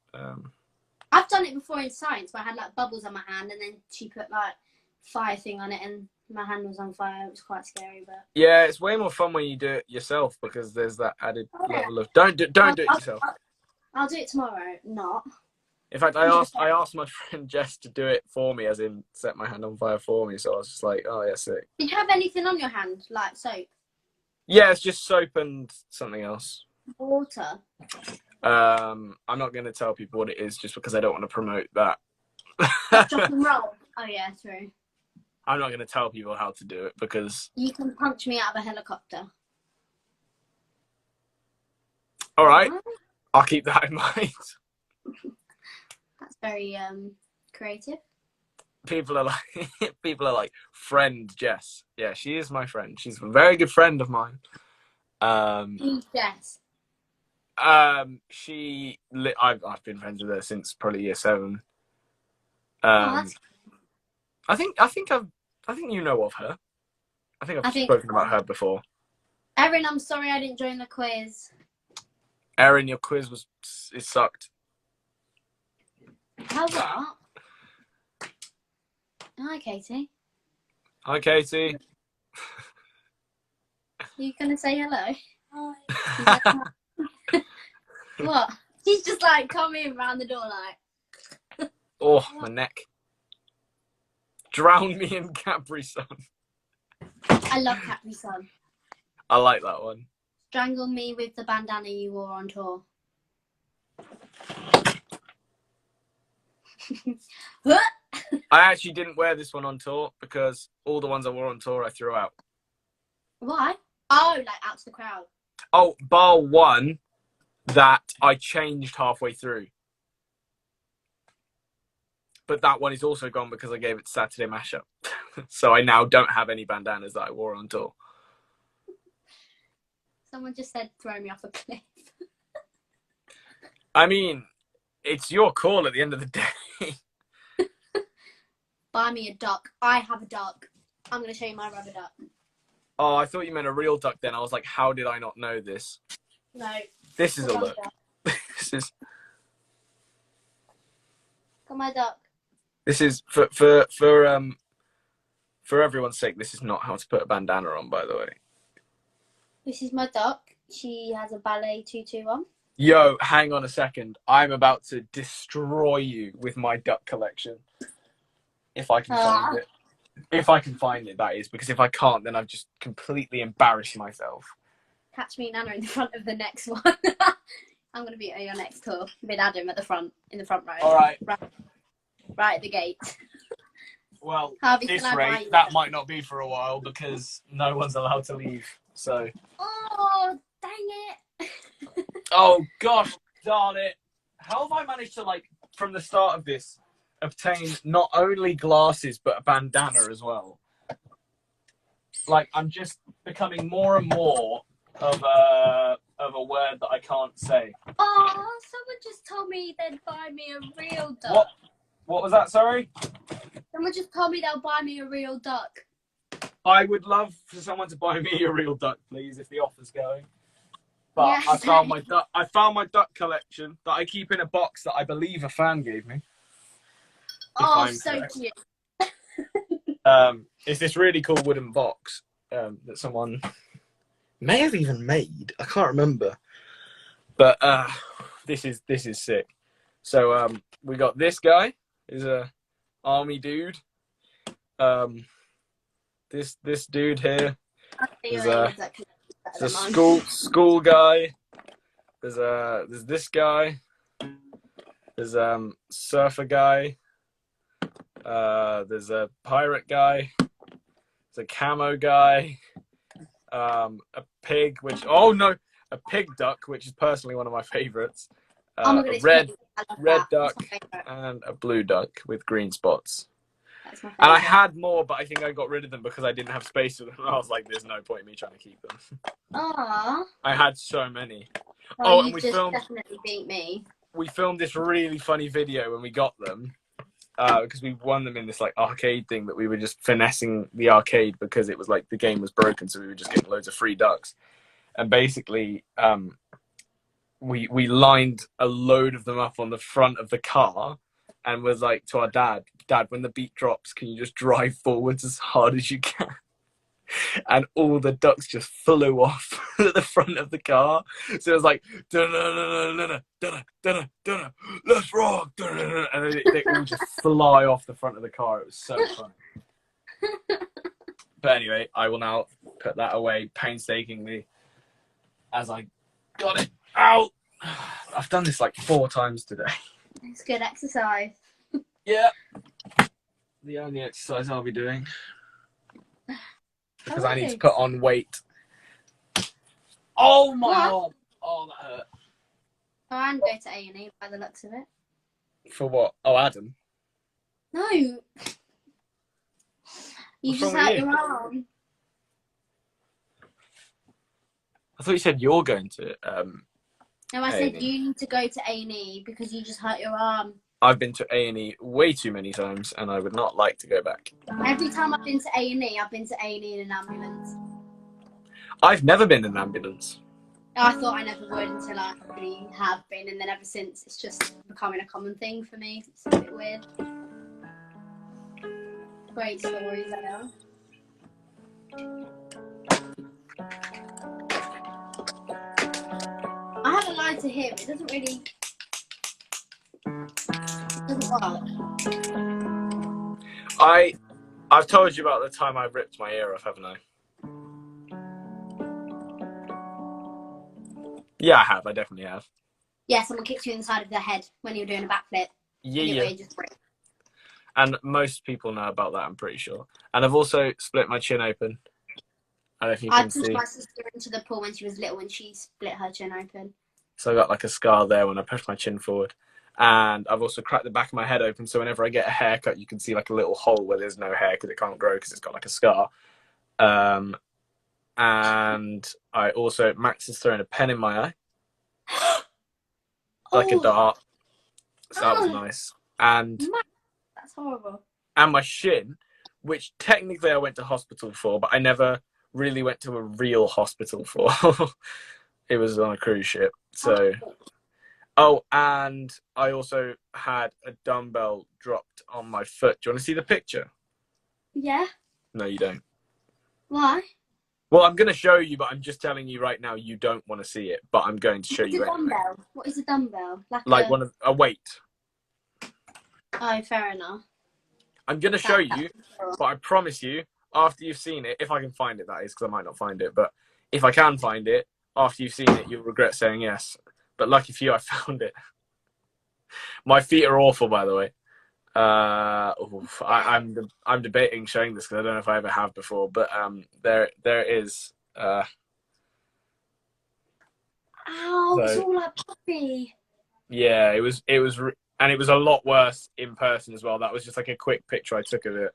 Speaker 2: I've done it before in science where I had like bubbles on my hand and then she put like fire thing on it and my hand was on fire. It was quite scary, but
Speaker 1: Yeah, it's way more fun when you do it yourself because there's that added level of don't do it yourself.
Speaker 2: I'll do it tomorrow. Not.
Speaker 1: In fact, I asked my friend Jess to do it for me, as in set my hand on fire for me. So I was just like, oh yeah, sick.
Speaker 2: Did you have anything on your hand like soap?
Speaker 1: Yeah, it's just soap and something else.
Speaker 2: Water.
Speaker 1: I'm not going to tell people what it is just because I don't want to promote that.
Speaker 2: Drop and roll. Oh yeah, true.
Speaker 1: I'm not going to tell people how to do it because.
Speaker 2: You can punch me out of a helicopter.
Speaker 1: All right, I'll keep that in mind.
Speaker 2: That's very creative.
Speaker 1: People are like, friend Jess. Yeah, she is my friend. She's a very good friend of mine.
Speaker 2: Who's Jess?
Speaker 1: I've been friends with her since probably year 7. I think you know of her. I think I've spoken about her before.
Speaker 2: Erin, I'm sorry I didn't join the quiz.
Speaker 1: Erin, your quiz it sucked.
Speaker 2: How what? Hi, Katie.
Speaker 1: Hi, Katie.
Speaker 2: You gonna say hello? Hi. What? She's just like coming around the door like.
Speaker 1: Oh, my neck. Drown me in Capri Sun.
Speaker 2: I love Capri Sun.
Speaker 1: I like that one.
Speaker 2: Strangle me with the bandana you wore on tour.
Speaker 1: I actually didn't wear this one on tour because all the ones I wore on tour I threw out.
Speaker 2: Why? Oh, like out to the crowd.
Speaker 1: Oh, bar one that I changed halfway through. But that one is also gone because I gave it Saturday Mashup. So I now don't have any bandanas that I wore on tour.
Speaker 2: Someone just said throw me off a cliff.
Speaker 1: I mean, it's your call at the end of the day.
Speaker 2: Buy me a duck. I have a duck. I'm going to show you my rubber duck.
Speaker 1: Oh, I thought you meant a real duck then. I was like, how did I not know this?
Speaker 2: No.
Speaker 1: This is a look. This is...
Speaker 2: Got my duck.
Speaker 1: This is, for everyone's sake, this is not how to put a bandana on, by the way.
Speaker 2: This is my duck. She has a ballet tutu on.
Speaker 1: Yo, hang on a second. I'm about to destroy you with my duck collection. If I can find it. If I can find it, that is. Because if I can't, then I've just completely embarrassed myself.
Speaker 2: Catch me and Anna in the front of the next one. I'm going to be at your next tour with Adam at the front, in the front row.
Speaker 1: All right.
Speaker 2: Right at the gate.
Speaker 1: Well,
Speaker 2: Harvey,
Speaker 1: at this rate, that might not be for a while because no one's allowed to leave. So.
Speaker 2: Oh, dang it.
Speaker 1: Oh, gosh, darn it. How have I managed to, like, from the start of this, obtain not only glasses, but a bandana as well? Like, I'm just becoming more and more of a word that I can't say.
Speaker 2: Oh, someone just told me they'd buy me a real duck.
Speaker 1: What was that, sorry?
Speaker 2: Someone just told me they'll buy me a real duck.
Speaker 1: I would love for someone to buy me a real duck, please, if the offer's going. But
Speaker 2: Yeah,
Speaker 1: I found my duck collection that I keep in a box that I believe a fan gave me.
Speaker 2: Oh, so cute.
Speaker 1: It's this really cool wooden box that someone may have even made. I can't remember. But this is sick. So we got this guy is a army dude. This dude here is a school guy. There's this guy. There's surfer guy. There's a pirate guy. There's a camo guy. A pig, a pig duck, which is personally one of my favorites. A red duck and a blue duck with green spots. And I had more, but I think I got rid of them because I didn't have space for them. I was like, there's no point in me trying to keep them.
Speaker 2: Aww.
Speaker 1: I had so many.
Speaker 2: Well, and definitely beat me.
Speaker 1: We filmed this really funny video when we got them. Because we won them in this like arcade thing that we were just finessing the arcade because it was like the game was broken, so we were just getting loads of free ducks. And basically, we lined a load of them up on the front of the car and was like to our dad, when the beat drops, can you just drive forwards as hard as you can? And all the ducks just flew off at the front of the car. So it was like, let's rock, and then they all just fly off the front of the car. It was so funny. But anyway, I will now put that away painstakingly as I got it out. I've done this like 4 times today.
Speaker 2: It's good exercise.
Speaker 1: Yeah. The only exercise I'll be doing. Because I need to put on weight. Oh my god! Oh, that hurt.
Speaker 2: Oh, and go to A&E by the looks of it.
Speaker 1: For what? Oh, Adam.
Speaker 2: No. You just hurt your arm.
Speaker 1: I thought you said you're going to.
Speaker 2: No, I said you need to go to A&E because you just hurt your arm.
Speaker 1: I've been to A&E way too many times, and I would not like to go back.
Speaker 2: Every time I've been to A&E, I've been to A&E in an ambulance.
Speaker 1: I've never been in an ambulance.
Speaker 2: I thought I never would until I really have been, and then ever since it's just becoming a common thing for me. It's a bit weird. Great stories, I know. I haven't lied to him. It doesn't really...
Speaker 1: I've told you about the time I ripped my ear off, haven't I? Yeah, I have. I definitely have.
Speaker 2: Yeah, someone kicked you in the side of the head when you were doing a backflip.
Speaker 1: Yeah. And most people know about that, I'm pretty sure. And I've also split my chin open. I don't know if you can see. I pushed
Speaker 2: my sister into the pool when she was little and she split her chin open.
Speaker 1: So I got like a scar there when I pushed my chin forward. And I've also cracked the back of my head open, so whenever I get a haircut, you can see like a little hole where there's no hair because it can't grow because it's got like a scar. And I also, Max has thrown a pen in my eye, like a dart. So that was nice. And
Speaker 2: that's horrible.
Speaker 1: And my shin, which technically I went to hospital for, but I never really went to a real hospital for. It was on a cruise ship, so. Oh, and I also had a dumbbell dropped on my foot. Do you want to see the picture?
Speaker 2: Yeah.
Speaker 1: No, you don't.
Speaker 2: Why?
Speaker 1: Well, I'm going to show you, but I'm just telling you right now you don't want to see it, but I'm going to show you it.
Speaker 2: What is a dumbbell?
Speaker 1: Like a weight.
Speaker 2: Oh, fair enough.
Speaker 1: I'm going to show you, but I promise you, after you've seen it, if I can find it, that is, because I might not find it, but if I can find it, after you've seen it, you'll regret saying yes. But lucky for you, I found it. My feet are awful, by the way. I'm debating showing this because I don't know if I ever have before. But there it is.
Speaker 2: Ow! So, it's all like puppy.
Speaker 1: Yeah, it was, and it was a lot worse in person as well. That was just like a quick picture I took of it.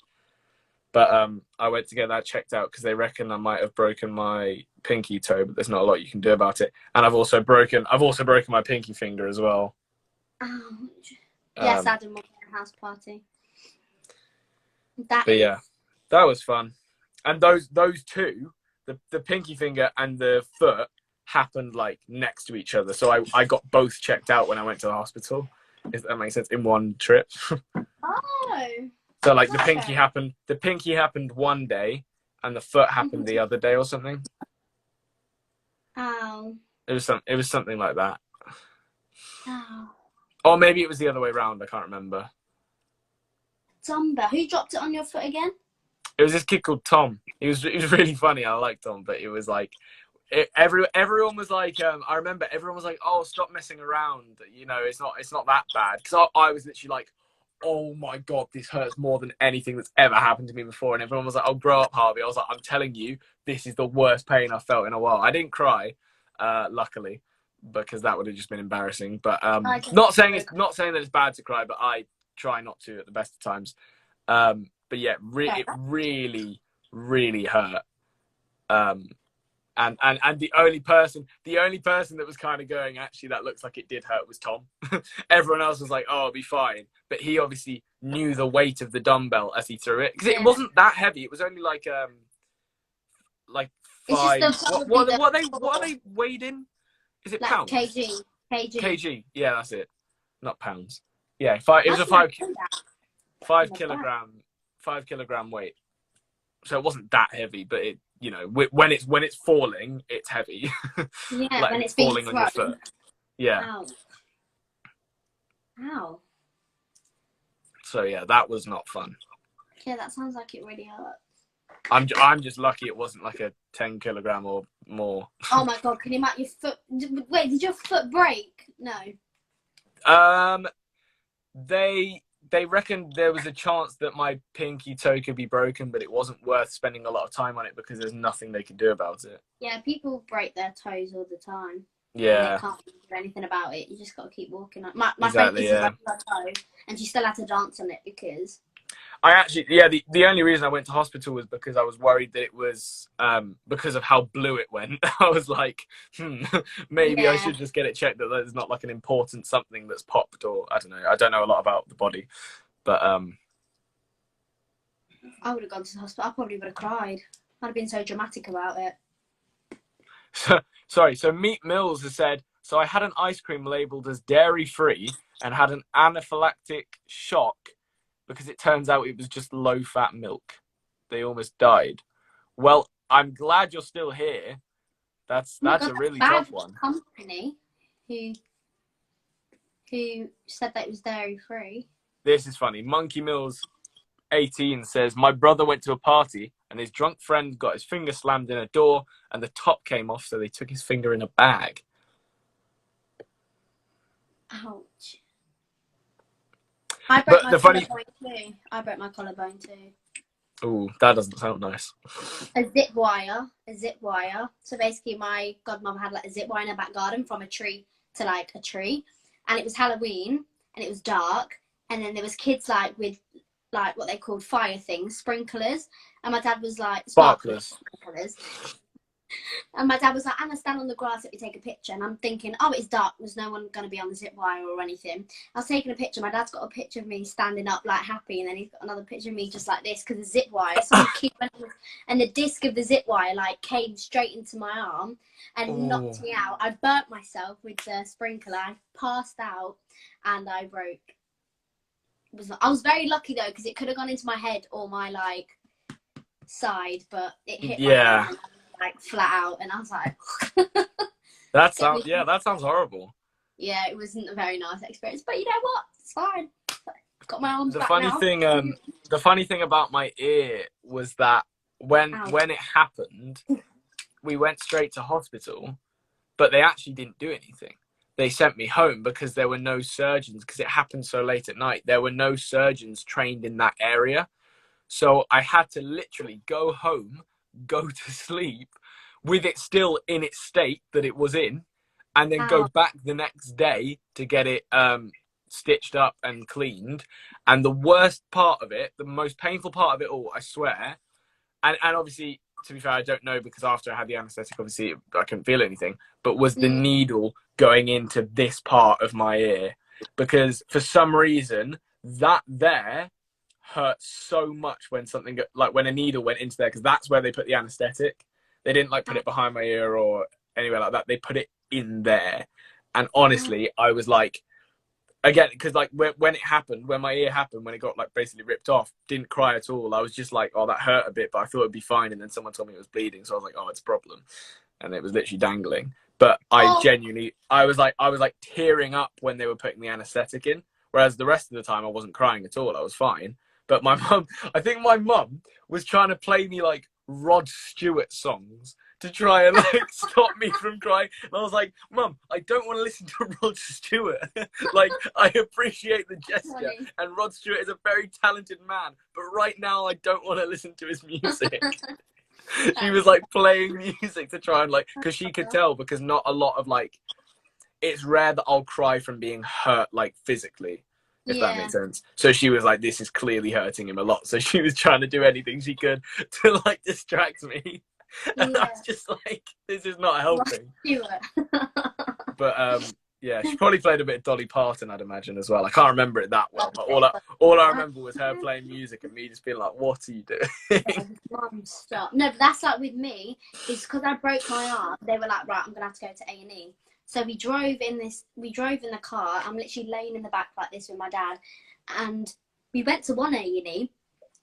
Speaker 1: But I went to get that checked out because they reckon I might have broken my pinky toe, but there's not a lot you can do about it. And I've also broken my pinky finger as well.
Speaker 2: Ouch. Yes, Adam was at a house party.
Speaker 1: But yeah, that was fun. And those two, the pinky finger and the foot, happened like next to each other. So I got both checked out when I went to the hospital. If that makes sense, in one trip.
Speaker 2: Oh.
Speaker 1: So like the pinky happened one day and the foot happened the other day or something.
Speaker 2: Ow.
Speaker 1: It was something like that.
Speaker 2: Ow.
Speaker 1: Or maybe it was the other way around. I can't remember.
Speaker 2: Dumbbell. Who dropped it on your foot again?
Speaker 1: It was this kid called Tom. He was really funny. I liked Tom, but it was like everyone was like, I remember everyone was like, "Oh, stop messing around. You know, it's not that bad." Because I was literally like, "Oh my god, this hurts more than anything that's ever happened to me before." And everyone was like, "Oh, grow up, Harvey." I was like, "I'm telling you, this is the worst pain I've felt in a while." I didn't cry, luckily, because that would have just been embarrassing. But
Speaker 2: I just
Speaker 1: not saying that it's bad to cry, but I try not to at the best of times. But yeah, it really, really hurt. And the only person that was kind of going, actually, that looks like it did hurt, was Tom. Everyone else was like, oh, it'll be fine. But he obviously knew the weight of the dumbbell as he threw it, because it wasn't that heavy. It was only like
Speaker 2: It's
Speaker 1: five.
Speaker 2: just
Speaker 1: What are they weighed in? Is it
Speaker 2: like
Speaker 1: pounds?
Speaker 2: kg.
Speaker 1: Kg. Yeah, that's it. Not pounds. Yeah, five. It was a five kilogram weight. So it wasn't that heavy, but it, you know, when it's falling, it's heavy.
Speaker 2: Yeah,
Speaker 1: like
Speaker 2: when it's
Speaker 1: falling
Speaker 2: being
Speaker 1: on
Speaker 2: thrown.
Speaker 1: your foot. Yeah.
Speaker 2: Ow. Ow.
Speaker 1: So yeah, that was not fun.
Speaker 2: Yeah, that sounds like it really hurt.
Speaker 1: I'm just lucky it wasn't like a 10 kilogram or more.
Speaker 2: Oh my god, can you imagine your foot? Wait, did your foot break? No.
Speaker 1: They reckoned there was a chance that my pinky toe could be broken, but it wasn't worth spending a lot of time on it because there's nothing they could do about it.
Speaker 2: Yeah, people break their toes all the time.
Speaker 1: Yeah.
Speaker 2: And they can't do anything about it. You just got to keep walking. My friend
Speaker 1: Exactly,
Speaker 2: is a toe, and she still had to dance on it because.
Speaker 1: I actually, yeah, the only reason I went to hospital was because I was worried that it was because of how blue it went. I was like, maybe I should just get it checked that there's not like an important something that's popped, or I don't know. I don't know a lot about the body, but
Speaker 2: I would have gone to the hospital. I probably would have cried. I'd have been so dramatic about it.
Speaker 1: Sorry, so Meat Mills has said, so I had an ice cream labelled as dairy-free and had an anaphylactic shock because it turns out it was just low-fat milk. They almost died. Well, I'm glad you're still here. That's a really tough one.
Speaker 2: Company who said that it was dairy-free.
Speaker 1: This is funny. Monkey Mills 18 says, my brother went to a party and his drunk friend got his finger slammed in a door and the top came off, so they took his finger in a bag.
Speaker 2: Ouch. I broke my collarbone too.
Speaker 1: Ooh, that doesn't sound nice.
Speaker 2: A zip wire. So basically my godmother had like a zip wire in her back garden from a tree to like a tree. And it was Halloween and it was dark. And then there was kids like with like what they called fire things, sprinklers. And my dad was like,
Speaker 1: sparklers.
Speaker 2: And my dad was like, Anna, stand on the grass, let me take a picture. And I'm thinking, oh, it's dark. There's no one going to be on the zip wire or anything. I was taking a picture. My dad's got a picture of me standing up like happy. And then he's got another picture of me just like this because the zip wire. So and the disc of the zip wire like came straight into my arm and knocked me out. I burnt myself with the sprinkler. I passed out and I broke. I was very lucky though because it could have gone into my head or my like side, but it hit my head, like flat out, and I was like,
Speaker 1: that sounds horrible.
Speaker 2: Yeah, it wasn't a very nice experience, but you know what? It's fine. I've got my arms back now.
Speaker 1: The funny thing about my ear was that when it happened, we went straight to hospital, but they actually didn't do anything. They sent me home because there were no surgeons, because it happened so late at night. There were no surgeons trained in that area. So I had to literally go home, go to sleep with it still in its state that it was in, and then go back the next day to get it stitched up and cleaned. And the worst part of it, the most painful part of it all, I swear, and obviously, to be fair, I don't know because after I had the anaesthetic, obviously I couldn't feel anything, but was the needle going into this part of my ear, because for some reason that there hurt so much when something like when a needle went into there, because that's where they put the anaesthetic. They didn't like put it behind my ear or anywhere like that. They put it in there, and honestly, I was like, again, because like when it happened, when my ear happened, when it got like basically ripped off, didn't cry at all. I was just like, oh, that hurt a bit, but I thought it'd be fine. And then someone told me it was bleeding, so I was like, oh, it's a problem. and it was literally dangling. But
Speaker 2: Oh,
Speaker 1: I was like tearing up when they were putting the anesthetic in, whereas the rest of the time I wasn't crying at all. I was fine. But my mum, I think my mum was trying to play me like Rod Stewart songs to try and like stop me from crying. And I was like, Mum, I don't want to listen to Rod Stewart. Like, I appreciate the gesture,
Speaker 2: funny.
Speaker 1: and Rod Stewart is a very talented man, but right now I don't want to listen to his music. She was like playing music to try and like, because she could tell, because not a lot of like, it's rare that I'll cry from being hurt like physically, if that
Speaker 2: Yeah,
Speaker 1: makes sense. So she was like, this is clearly hurting him a lot. So she was trying to do anything she could to like distract me. And I
Speaker 2: yeah.
Speaker 1: was just like, this is not
Speaker 2: Rod
Speaker 1: helping.
Speaker 2: Stewart.
Speaker 1: But yeah, she probably played a bit of Dolly Parton, I'd imagine, as well. I can't remember it that well, but all I remember was her playing music and me just being like, what are you doing?
Speaker 2: Mum, stop. No, but that's like with me. It's because I broke my arm. They were like, right, I'm gonna have to go to A&E. So we drove in the car. I'm literally laying in the back like this with my dad, and we went to one A&E.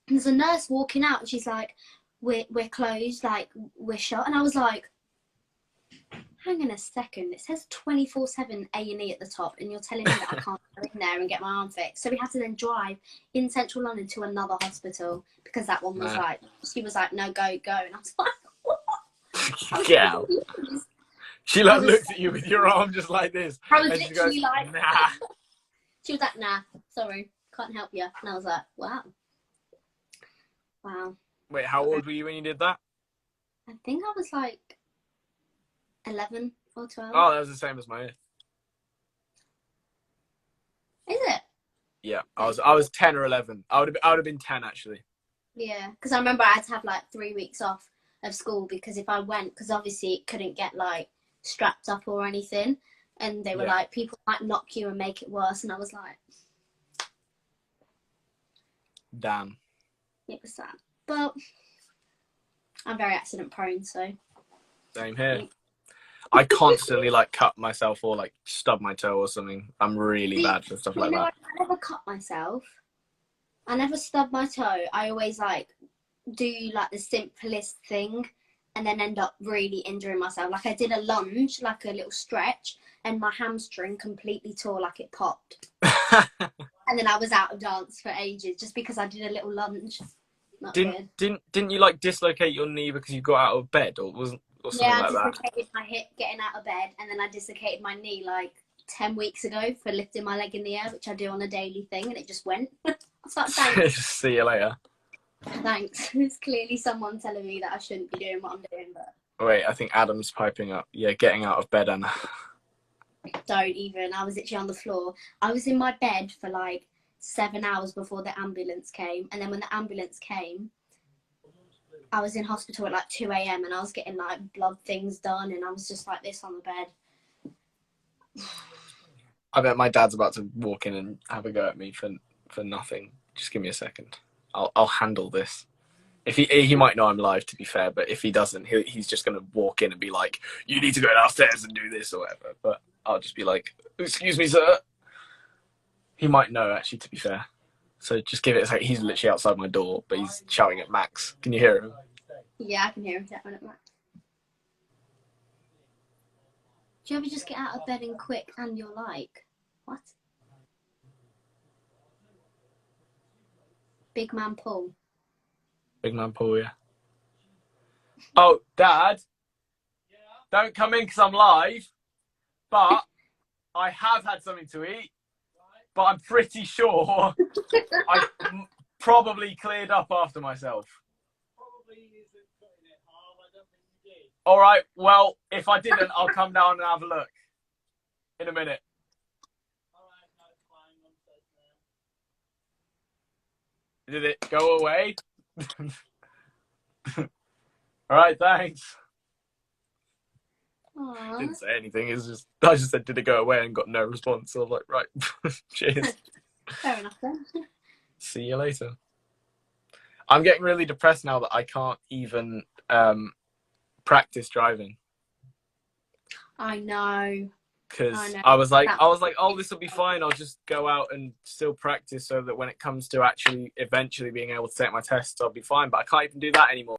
Speaker 2: And there's a nurse walking out, and she's like, "We're closed, like we're shut." And I was like, hang on a second, it says 24/7 A&E at the top, and you're telling me that I can't go in there and get my arm fixed. So we had to then drive in central London to another hospital because that one was like, she was like, no, go. And I was like, what?
Speaker 1: Yeah. She like
Speaker 2: was,
Speaker 1: looked at you with your arm just like this.
Speaker 2: I was
Speaker 1: And she goes,
Speaker 2: literally like,
Speaker 1: nah.
Speaker 2: she was like, nah, sorry, can't help you. And I was like, wow.
Speaker 1: Wait, how old were you when you did that?
Speaker 2: I think I was like 11 or 12.
Speaker 1: Oh, that was the same as my.
Speaker 2: Is it?
Speaker 1: Yeah, I was 10 or 11. I would have been 10 actually.
Speaker 2: Yeah, because I remember I had to have like 3 weeks off of school because if I went, because obviously it couldn't get like strapped up or anything, and they were like, people might knock you and make it worse, and I was like,
Speaker 1: damn.
Speaker 2: it was sad. But I'm very accident prone, so.
Speaker 1: Same here. I constantly like cut myself or like stub my toe or something. I'm really bad for stuff like that.
Speaker 2: I never cut myself. I never stub my toe. I always like do like the simplest thing and then end up really injuring myself. Like I did a lunge, like a little stretch, and my hamstring completely tore, like it popped. And then I was out of dance for ages just because I did a little lunge. Not good.
Speaker 1: Didn't you like dislocate your knee because you got out of bed or something like that?
Speaker 2: Yeah, I dislocated my hip getting out of bed, and then I dislocated my knee like 10 weeks ago for lifting my leg in the air, which I do on a daily thing, and it just went. I was like, thanks.
Speaker 1: See you later.
Speaker 2: Thanks. It's clearly someone telling me that I shouldn't be doing what I'm doing, but.
Speaker 1: Wait, I think Adam's piping up. Yeah, getting out of bed, Anna.
Speaker 2: Don't even. I was literally on the floor. I was in my bed for like 7 hours before the ambulance came, and then when the ambulance came, I was in hospital at like 2 a.m. and I was getting like blood things done, and I was just like this on the bed.
Speaker 1: I bet my dad's about to walk in and have a go at me for nothing. Just give me a second. I'll handle this. If he might know I'm live, to be fair, but if he doesn't, he's just gonna walk in and be like, "You need to go downstairs and do this" or whatever. But I'll just be like, "Excuse me, sir." He might know, actually, to be fair. So just give it a second. He's literally outside my door, but he's shouting at Max. Can you hear him?
Speaker 2: Yeah, I can hear him shouting at Max. Do you ever just get out of bed and quick and you're like, what? Big man Paul.
Speaker 1: Big man Paul, yeah. Oh, Dad, don't come in because I'm live, but I have had something to eat, but I'm pretty sure I probably cleared up after myself. All right, well, if I didn't, I'll come down and have a look in a minute. Did it go away? All right, thanks.
Speaker 2: Aww.
Speaker 1: Didn't say anything. I just said, did it go away, and got no response. So I was like, right, cheers.
Speaker 2: Fair enough then.
Speaker 1: See you later. I'm getting really depressed now that I can't even practice driving.
Speaker 2: I know.
Speaker 1: Because I was like, oh, this will be fine. I'll just go out and still practice so that when it comes to actually eventually being able to take my tests, I'll be fine. But I can't even do that anymore.